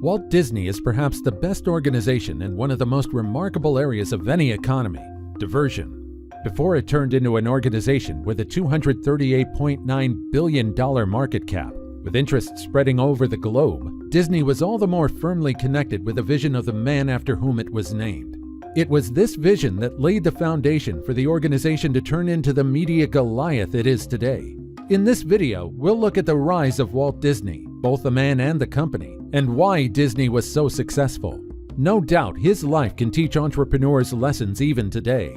Walt Disney is perhaps the best organization in one of the most remarkable areas of any economy: diversion. Before it turned into an organization with a $238.9 billion market cap, with interests spreading over the globe, Disney was all the more firmly connected with the vision of the man after whom it was named. It was this vision that laid the foundation for the organization to turn into the media Goliath it is today. In this video, we'll look at the rise of Walt Disney, both the man and the company, and why Disney was so successful. No doubt his life can teach entrepreneurs lessons even today.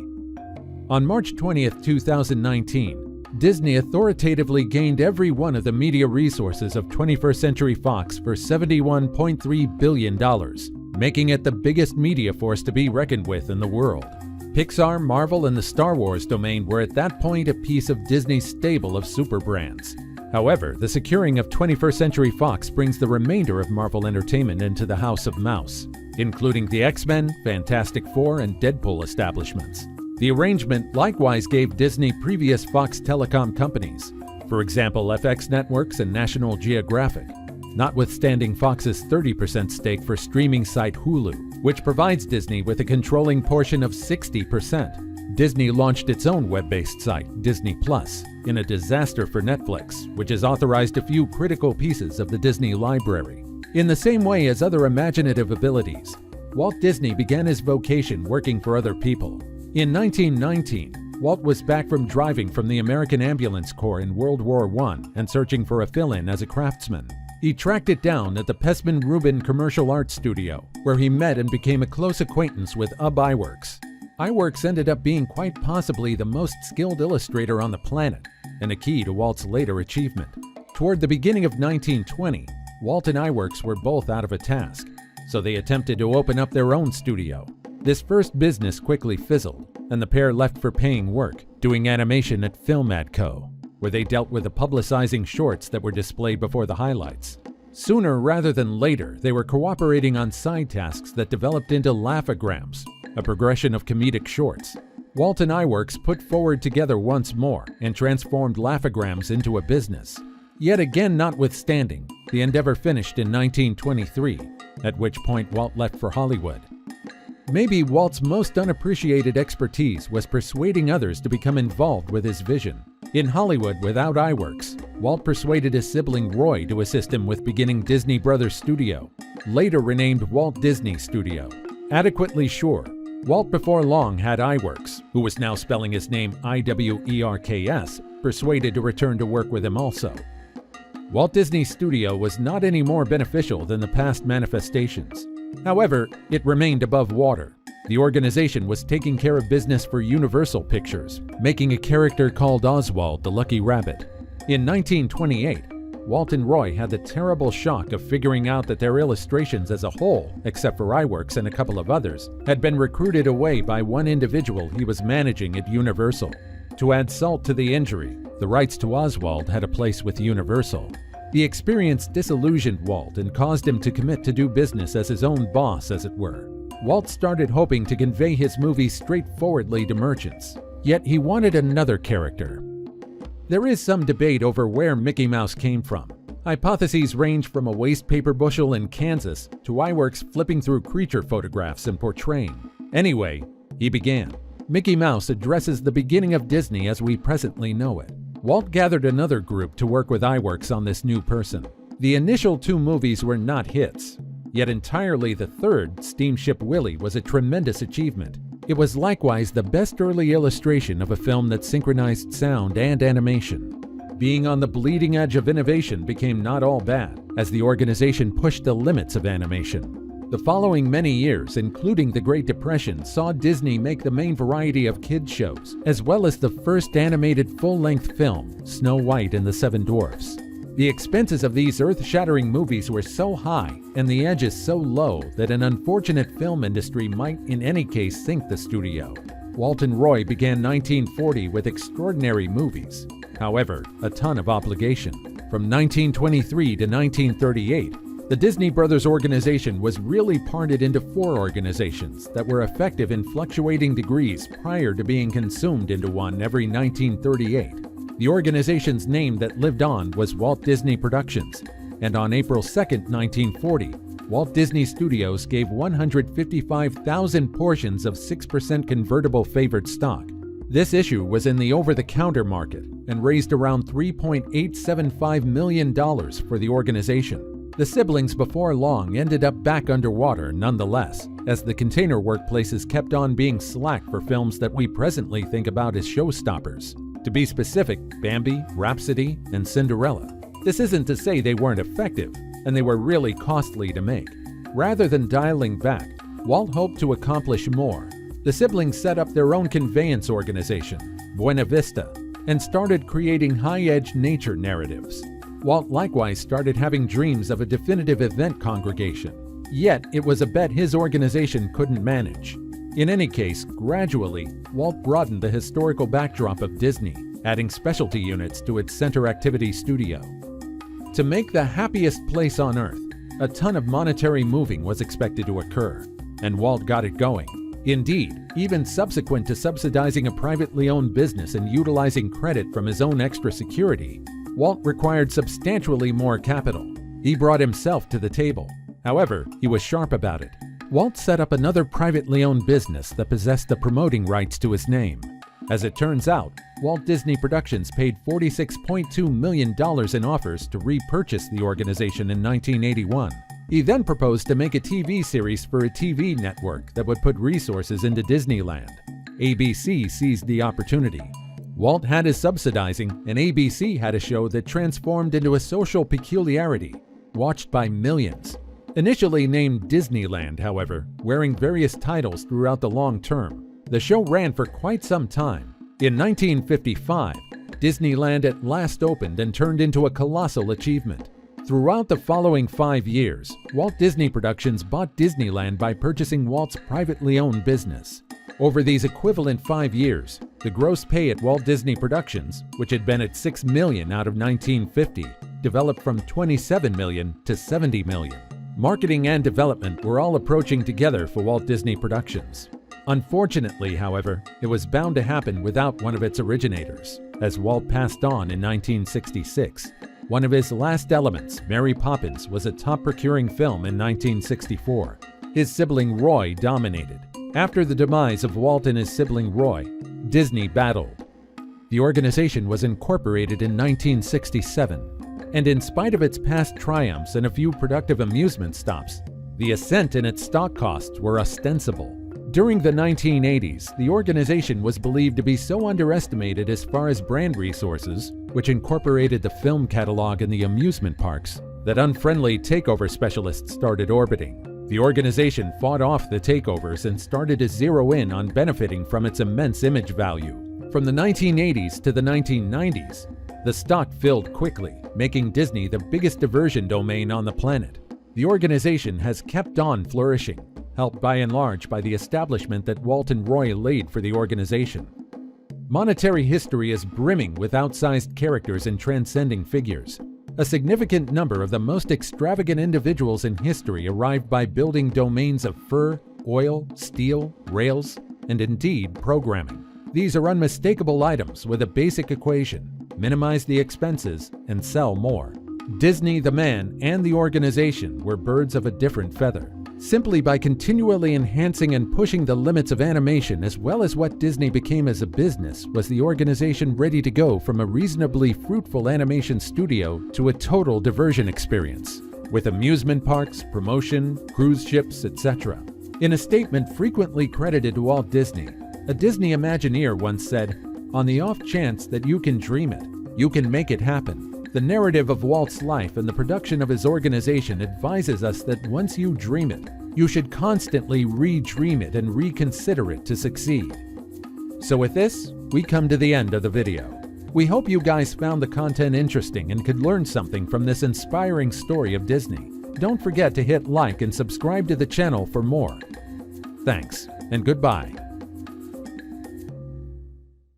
On March 20th, 2019, Disney authoritatively gained every one of the media resources of 21st Century Fox for $71.3 billion, making it the biggest media force to be reckoned with in the world. Pixar, Marvel, and the Star Wars domain were at that point a piece of Disney's stable of super brands. However, the securing of 21st Century Fox brings the remainder of Marvel Entertainment into the House of Mouse, including the X-Men, Fantastic Four, and Deadpool establishments. The arrangement likewise gave Disney previous Fox Telecom companies, for example FX Networks and National Geographic, notwithstanding Fox's 30% stake for streaming site Hulu, which provides Disney with a controlling portion of 60%. Disney launched its own web-based site, Disney Plus, in a disaster for Netflix, which has authorized a few critical pieces of the Disney library. In the same way as other imaginative abilities, Walt Disney began his vocation working for other people. In 1919, Walt was back from driving from the American Ambulance Corps in World War I and searching for a fill-in as a craftsman. He tracked it down at the Pesman Rubin Commercial Arts Studio, where he met and became a close acquaintance with Ub Iwerks. Iwerks ended up being quite possibly the most skilled illustrator on the planet, and a key to Walt's later achievement. Toward the beginning of 1920, Walt and Iwerks were both out of a task, so they attempted to open up their own studio. This first business quickly fizzled, and the pair left for paying work, doing animation at Film Co., where they dealt with the publicizing shorts that were displayed before the highlights. Sooner rather than later, they were cooperating on side tasks that developed into Laugh-O-Grams, a progression of comedic shorts. Walt and Iwerks put forward together once more and transformed Laugh-O-Grams into a business. Yet again notwithstanding, the endeavor finished in 1923, at which point Walt left for Hollywood. Maybe Walt's most unappreciated expertise was persuading others to become involved with his vision. In Hollywood, without Iwerks, Walt persuaded his sibling Roy to assist him with beginning Disney Brothers Studio, later renamed Walt Disney Studio. Adequately sure, Walt before long had Iwerks, who was now spelling his name Iwerks, persuaded to return to work with him also. Walt Disney Studio was not any more beneficial than the past manifestations. However, it remained above water. The organization was taking care of business for Universal Pictures, making a character called Oswald the Lucky Rabbit. In 1928, Walt and Roy had the terrible shock of figuring out that their illustrations as a whole, except for Iwerks and a couple of others, had been recruited away by one individual he was managing at Universal. To add salt to the injury, the rights to Oswald had a place with Universal. The experience disillusioned Walt and caused him to commit to do business as his own boss, as it were. Walt started hoping to convey his movies straightforwardly to merchants, yet he wanted another character. There is some debate over where Mickey Mouse came from. Hypotheses range from a waste paper bushel in Kansas to Iwerks flipping through creature photographs and portraying. Anyway, he began. Mickey Mouse addresses the beginning of Disney as we presently know it. Walt gathered another group to work with Iwerks on this new person. The initial two movies were not hits, yet entirely the third, Steamship Willie, was a tremendous achievement. It was likewise the best early illustration of a film that synchronized sound and animation. Being on the bleeding edge of innovation became not all bad, as the organization pushed the limits of animation. The following many years, including the Great Depression, saw Disney make the main variety of kids' shows, as well as the first animated full-length film, Snow White and the Seven Dwarfs. The expenses of these earth-shattering movies were so high and the edges so low that an unfortunate film industry might in any case sink the studio. Walt and Roy began 1940 with extraordinary movies. However, a ton of obligation. From 1923 to 1938, the Disney Brothers organization was really parted into four organizations that were effective in fluctuating degrees prior to being consumed into one every 1938. The organization's name that lived on was Walt Disney Productions, and on April 2, 1940, Walt Disney Studios gave 155,000 portions of 6% convertible favored stock. This issue was in the over-the-counter market and raised around $3.875 million for the organization. The siblings before long ended up back underwater nonetheless, as the container workplaces kept on being slack for films that we presently think about as showstoppers. To be specific, Bambi, Rhapsody, and Cinderella. This isn't to say they weren't effective, and they were really costly to make. Rather than dialing back, Walt hoped to accomplish more. The siblings set up their own conveyance organization, Buena Vista, and started creating high-edge nature narratives. Walt likewise started having dreams of a definitive event congregation, yet it was a bet his organization couldn't manage. In any case, gradually, Walt broadened the historical backdrop of Disney, adding specialty units to its center activity studio. To make the happiest place on earth, a ton of monetary moving was expected to occur, and Walt got it going. Indeed, even subsequent to subsidizing a privately owned business and utilizing credit from his own extra security, Walt required substantially more capital. He brought himself to the table. However, he was sharp about it. Walt set up another privately owned business that possessed the promoting rights to his name. As it turns out, Walt Disney Productions paid $46.2 million in offers to repurchase the organization in 1981. He then proposed to make a TV series for a TV network that would put resources into Disneyland. ABC seized the opportunity. Walt had his subsidizing, and ABC had a show that transformed into a social peculiarity, watched by millions. Initially named Disneyland, however, wearing various titles throughout the long term, the show ran for quite some time. In 1955, Disneyland at last opened and turned into a colossal achievement. Throughout the following 5 years, Walt Disney Productions bought Disneyland by purchasing Walt's privately owned business. Over these equivalent 5 years, the gross pay at Walt Disney Productions, which had been at $6 million out of 1950, developed from $27 million to $70 million. Marketing and development were all approaching together for Walt Disney Productions. Unfortunately, however, it was bound to happen without one of its originators, as Walt passed on in 1966. One of his last elements, Mary Poppins, was a top-procuring film in 1964. His sibling Roy dominated. After the demise of Walt and his sibling Roy, Disney battled. The organization was incorporated in 1967, and in spite of its past triumphs and a few productive amusement stops, the ascent in its stock costs were ostensible. During the 1980s, the organization was believed to be so underestimated as far as brand resources, which incorporated the film catalog and the amusement parks, that unfriendly takeover specialists started orbiting. The organization fought off the takeovers and started to zero in on benefiting from its immense image value. From the 1980s to the 1990s, the stock filled quickly, making Disney the biggest diversion domain on the planet. The organization has kept on flourishing, helped by and large by the establishment that Walt and Roy laid for the organization. Monetary history is brimming with outsized characters and transcending figures. A significant number of the most extravagant individuals in history arrived by building domains of fur, oil, steel, rails, and indeed programming. These are unmistakable items with a basic equation: minimize the expenses and sell more. Disney, the man, and the organization were birds of a different feather. Simply by continually enhancing and pushing the limits of animation as well as what Disney became as a business was the organization ready to go from a reasonably fruitful animation studio to a total diversion experience, with amusement parks, promotion, cruise ships, etc. In a statement frequently credited to Walt Disney, a Disney Imagineer once said, "On the off chance that you can dream it, you can make it happen." The narrative of Walt's life and the production of his organization advises us that once you dream it, you should constantly re-dream it and reconsider it to succeed. So with this, we come to the end of the video. We hope you guys found the content interesting and could learn something from this inspiring story of Disney. Don't forget to hit like and subscribe to the channel for more. Thanks, and goodbye.